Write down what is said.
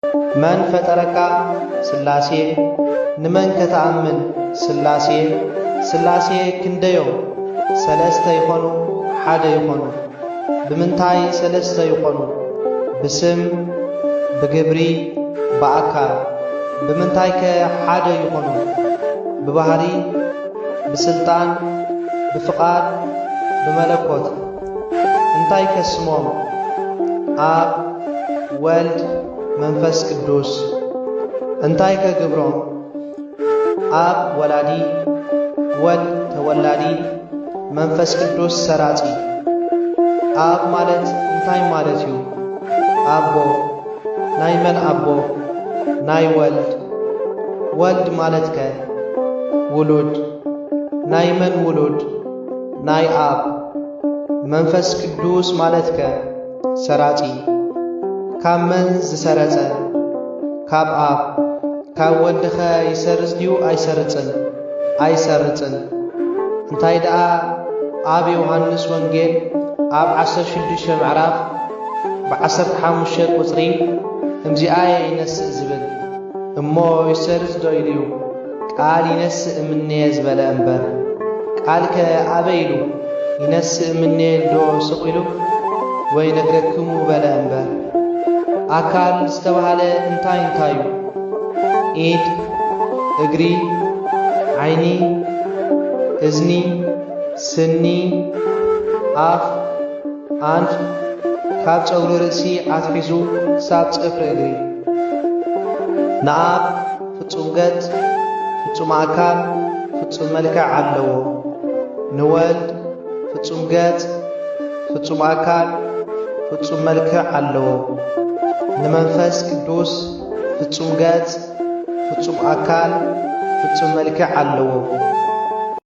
من ፈጠረካ ስላሴ ንመን ከተአምን ስላሴ ስላሴ ክንደዮም ሰለስተ ይኾኑ ሓደ ይኾኑ ብምንታይ ሰለስተ ይኾኑ ብስም ብግብሪ በአካል ብምንታይ ከሓደ ይኾኑ ብባህሪ ብስልጣን ብፍቃድ ብመለኮት እንታይ ከስሞም አብ ወልድ መንፈስ ቅዱስ እንታይ ከግብሮም አብ ወላዲ ወልድ ተወላዲ መንፈስ ቅዱስ ሰራጺ አብ ማለት እንታይ ማለት እዩ አቦ ናይ መን አቦ ናይ ወልድ ወልድ ማለት ከ ውሉድ ናይ መን ውሉድ ናይ አብ መንፈስ ቅዱስ ማለት ከ ሰራጺ ካብ መን ዝሰረጸ ካብ አብ ካብ ወልድኸ ይሰርጽ ድዩ ኣይሰርጽን ኣይሰርጽን እንታይ ደኣ ኣብ ዮሐንስ ወንጌል ኣብ 16 ምዕራፍ ብ15 ቁጽሪ እምዚኣየ ይነስእ ዝብል እሞ ይሰርጽ ዶ ኢሉ ቃል ይነስእ እምኔየ ዝበለ እምበር ቃል ከ ኣበይ ኢሉ ይነስእ እምኔየ ዶ ስቕ ኢሉ ወይ ነግረክሙ በለ እምበር አካል ዝተባሃለ እንታይ እንታይ እዩ ኢድ እግሪ ዓይኒ እዝኒ ስኒ አፍ አንፍ ካብ ጸጉሪ ርእሲ ኣትሒዙ ክሳብ ጽፍሪ እግሪ ንአብ ፍጹም ገጽ ፍጹም አካል ፍጹም መልክዕ ኣለዎ ንወልድ ፍጹም ገጽ ፍጹም አካል ፍጹም መልክዕ ኣለዎ ንመንፈስ ቅዱስ ፍጹም ገጽ ፍጹም አካል ፍጹም መልክዕ ኣለዎ